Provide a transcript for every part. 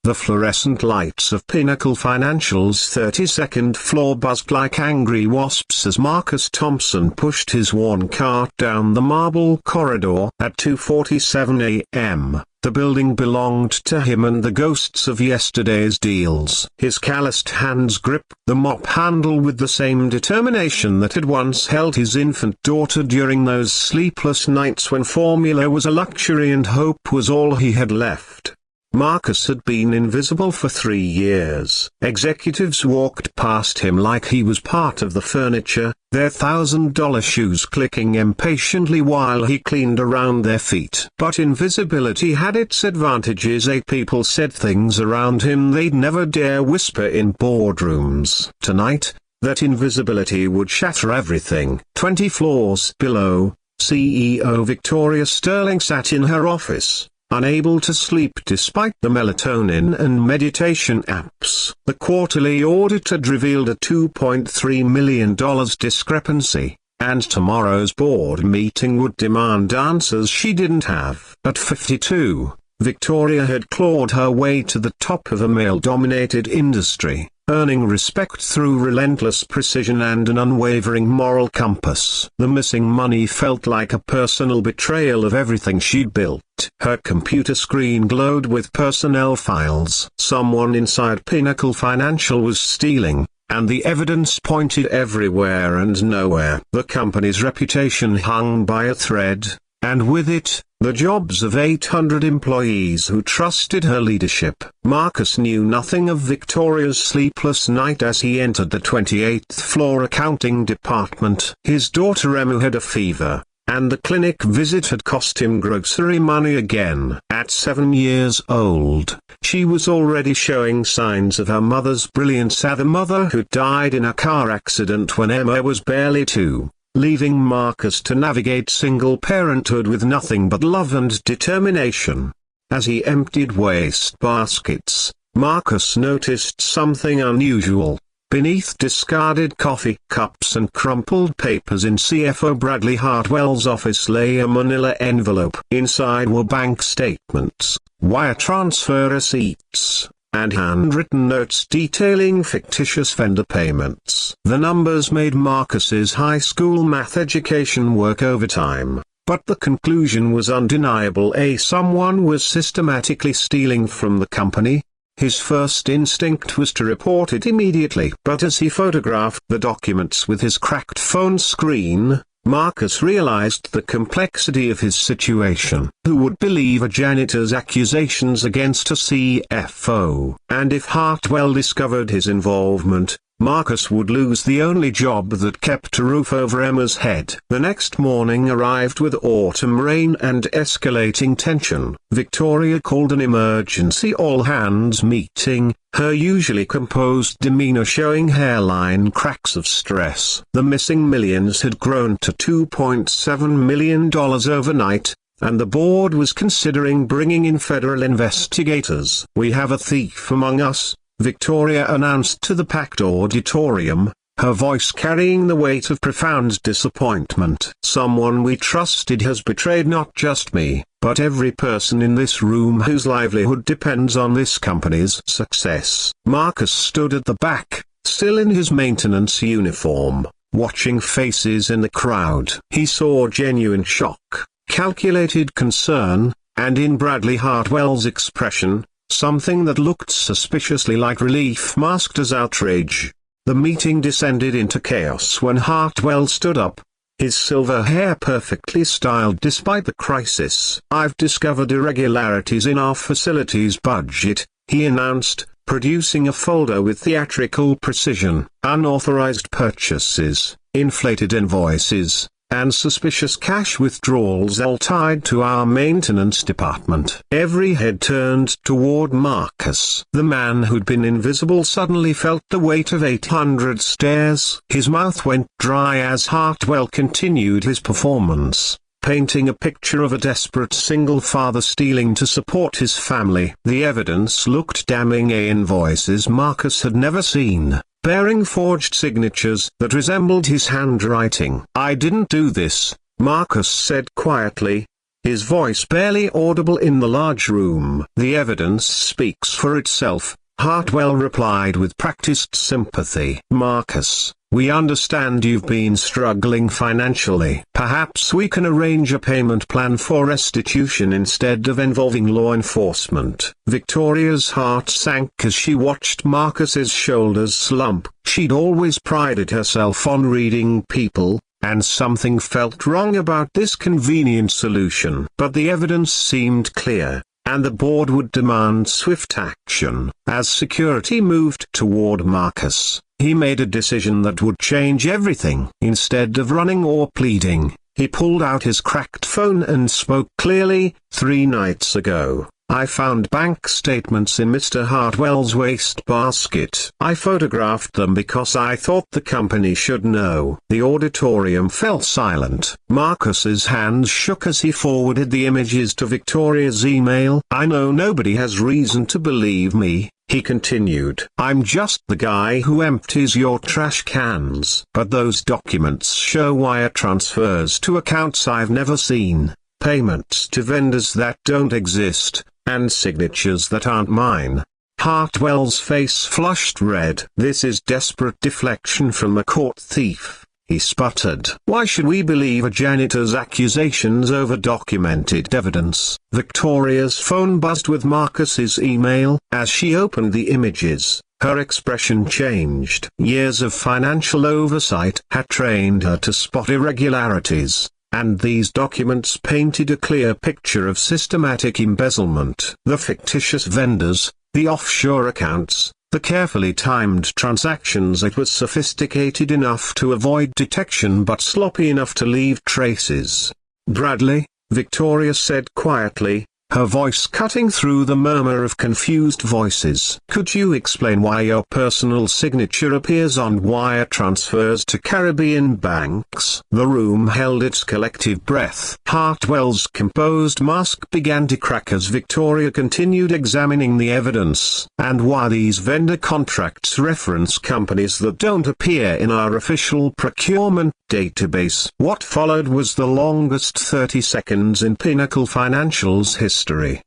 The fluorescent lights of Pinnacle Financial's 32nd floor buzzed like angry wasps as Marcus Thompson pushed his worn cart down the marble corridor. At 2:47 a.m., the building belonged to him and the ghosts of yesterday's deals. His calloused hands gripped the mop handle with the same determination that had once held his infant daughter during those sleepless nights when formula was a luxury and hope was all he had left. Marcus had been invisible for 3 years. Executives walked past him like he was part of the furniture, their $1,000 shoes clicking impatiently while he cleaned around their feet. But invisibility had its advantages. People said things around him they'd never dare whisper in boardrooms. Tonight, that invisibility would shatter everything. 20 floors below, CEO Victoria Sterling sat in her office, unable to sleep despite the melatonin and meditation apps. The quarterly audit had revealed a $2.3 million discrepancy, and tomorrow's board meeting would demand answers she didn't have. At 52, Victoria had clawed her way to the top of a male-dominated industry, earning respect through relentless precision and an unwavering moral compass. The missing money felt like a personal betrayal of everything she'd built. Her computer screen glowed with personnel files. Someone inside Pinnacle Financial was stealing, and the evidence pointed everywhere and nowhere. The company's reputation hung by a thread, and with it, the jobs of 800 employees who trusted her leadership. Marcus knew nothing of Victoria's sleepless night as he entered the 28th floor accounting department. His daughter Emma had a fever, and the clinic visit had cost him grocery money again. At 7 years old, she was already showing signs of her mother's brilliance as a mother who died in a car accident when Emma was barely 2. Leaving Marcus to navigate single parenthood with nothing but love and determination. As he emptied waste baskets, Marcus noticed something unusual. Beneath discarded coffee cups and crumpled papers in CFO Bradley Hartwell's office lay a manila envelope. Inside were bank statements, wire transfer receipts, and handwritten notes detailing fictitious vendor payments. The numbers made Marcus's high school math education work overtime, but the conclusion was undeniable. Someone was systematically stealing from the company. His first instinct was to report it immediately. But as he photographed the documents with his cracked phone screen, Marcus realized the complexity of his situation. Who would believe a janitor's accusations against a CFO? And if Hartwell discovered his involvement, Marcus would lose the only job that kept a roof over Emma's head. The next morning arrived with autumn rain and escalating tension. Victoria called an emergency all-hands meeting, her usually composed demeanor showing hairline cracks of stress. The missing millions had grown to $2.7 million overnight, and the board was considering bringing in federal investigators. "We have a thief among us," Victoria announced to the packed auditorium, her voice carrying the weight of profound disappointment. "Someone we trusted has betrayed not just me, but every person in this room whose livelihood depends on this company's success." Marcus stood at the back, still in his maintenance uniform, watching faces in the crowd. He saw genuine shock, calculated concern, and in Bradley Hartwell's expression, something that looked suspiciously like relief masked as outrage. The meeting descended into chaos when Hartwell stood up, his silver hair perfectly styled despite the crisis. "I've discovered irregularities in our facilities budget," he announced, producing a folder with theatrical precision. "Unauthorized purchases, inflated invoices, and suspicious cash withdrawals all tied to our maintenance department." Every head turned toward Marcus. The man who'd been invisible suddenly felt the weight of 800 stares. His mouth went dry as Hartwell continued his performance, painting a picture of a desperate single father stealing to support his family. The evidence looked damning. Invoices Marcus had never seen, bearing forged signatures that resembled his handwriting. "I didn't do this," Marcus said quietly, his voice barely audible in the large room. "The evidence speaks for itself," Hartwell replied with practiced sympathy. "Marcus, we understand you've been struggling financially. Perhaps we can arrange a payment plan for restitution instead of involving law enforcement." Victoria's heart sank as she watched Marcus's shoulders slump. She'd always prided herself on reading people, and something felt wrong about this convenient solution. But the evidence seemed clear, and the board would demand swift action. As security moved toward Marcus, he made a decision that would change everything. Instead of running or pleading, he pulled out his cracked phone and spoke clearly. "3 nights ago, I found bank statements in Mr. Hartwell's wastebasket. I photographed them because I thought the company should know." The auditorium fell silent. Marcus's hands shook as he forwarded the images to Victoria's email. "I know nobody has reason to believe me," he continued. "I'm just the guy who empties your trash cans. But those documents show wire transfers to accounts I've never seen, payments to vendors that don't exist, and signatures that aren't mine." Hartwell's face flushed red. "This is desperate deflection from a court thief," he sputtered. "Why should we believe a janitor's accusations over documented evidence?" Victoria's phone buzzed with Marcus's email. As she opened the images, her expression changed. Years of financial oversight had trained her to spot irregularities, and these documents painted a clear picture of systematic embezzlement. The fictitious vendors, the offshore accounts, the carefully timed transactions. It was sophisticated enough to avoid detection but sloppy enough to leave traces. "Bradley," Victoria said quietly, her voice cutting through the murmur of confused voices. "Could you explain why your personal signature appears on wire transfers to Caribbean banks?" The room held its collective breath. Hartwell's composed mask began to crack as Victoria continued examining the evidence. "And why these vendor contracts reference companies that don't appear in our official procurement database?" What followed was the longest 30 seconds in Pinnacle Financial's history.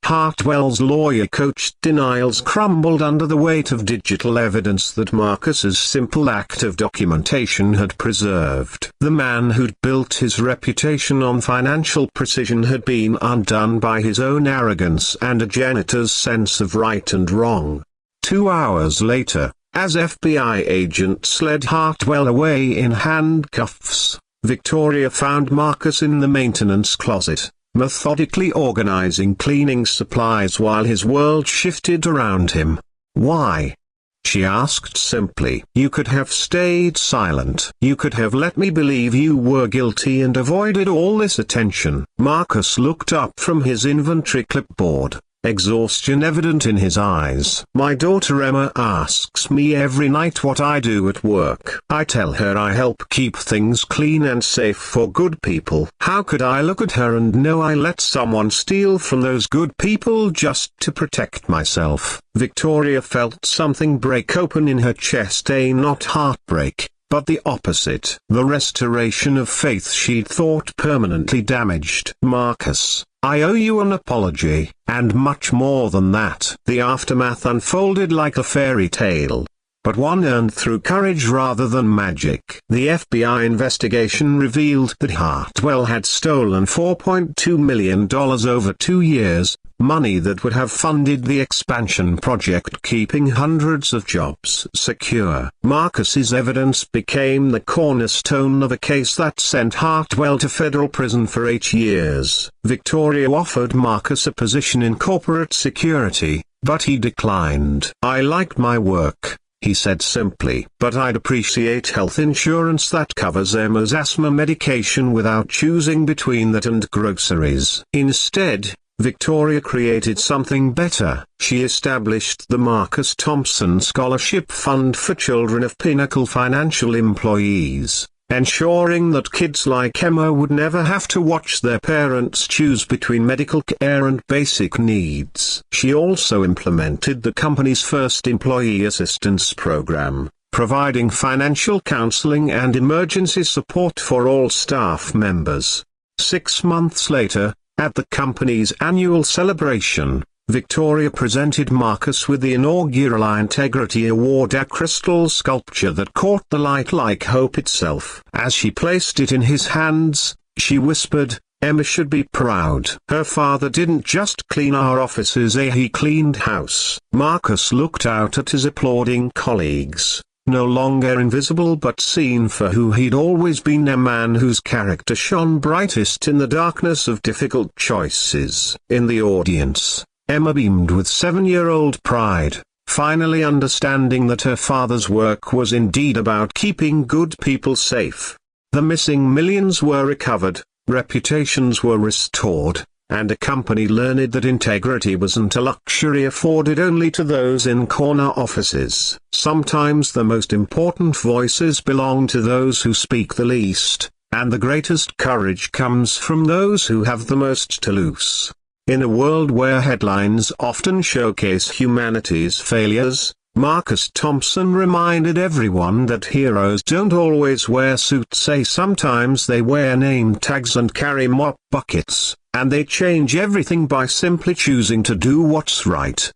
Hartwell's lawyer-coached denials crumbled under the weight of digital evidence that Marcus's simple act of documentation had preserved. The man who'd built his reputation on financial precision had been undone by his own arrogance and a janitor's sense of right and wrong. 2 hours later, as FBI agents led Hartwell away in handcuffs, Victoria found Marcus in the maintenance closet, methodically organizing cleaning supplies while his world shifted around him. "Why?" she asked simply. "You could have stayed silent. You could have let me believe you were guilty and avoided all this attention." Marcus looked up from his inventory clipboard, exhaustion evident in his eyes. "My daughter Emma asks me every night what I do at work. I tell her I help keep things clean and safe for good people. How could I look at her and know I let someone steal from those good people just to protect myself?" Victoria felt something break open in her chest, not heartbreak, but the opposite. The restoration of faith she'd thought permanently damaged. "Marcus, I owe you an apology, and much more than that." The aftermath unfolded like a fairy tale, but one earned through courage rather than magic. The FBI investigation revealed that Hartwell had stolen $4.2 million over 2 years, money that would have funded the expansion project, keeping hundreds of jobs secure. Marcus's evidence became the cornerstone of a case that sent Hartwell to federal prison for 8 years. Victoria offered Marcus a position in corporate security, but he declined. "I like my work," he said simply, "but I'd appreciate health insurance that covers Emma's asthma medication without choosing between that and groceries." Instead, Victoria created something better. She established the Marcus Thompson Scholarship Fund for children of Pinnacle Financial employees, ensuring that kids like Emma would never have to watch their parents choose between medical care and basic needs. She also implemented the company's first employee assistance program, providing financial counseling and emergency support for all staff members. 6 months later, At the company's annual celebration, Victoria presented Marcus with the inaugural Integrity Award, a crystal sculpture that caught the light like hope itself. As she placed it in his hands, she whispered, "Emma should be proud. Her father didn't just clean our offices, he cleaned house." Marcus looked out at his applauding colleagues, no longer invisible but seen for who he'd always been, a man whose character shone brightest in the darkness of difficult choices. In the audience, Emma beamed with 7-year-old pride, finally understanding that her father's work was indeed about keeping good people safe. The missing millions were recovered, reputations were restored, and a company learned that integrity wasn't a luxury afforded only to those in corner offices. Sometimes the most important voices belong to those who speak the least, and the greatest courage comes from those who have the most to lose. In a world where headlines often showcase humanity's failures, Marcus Thompson reminded everyone that heroes don't always wear suits, sometimes they wear name tags and carry mop buckets, and they change everything by simply choosing to do what's right.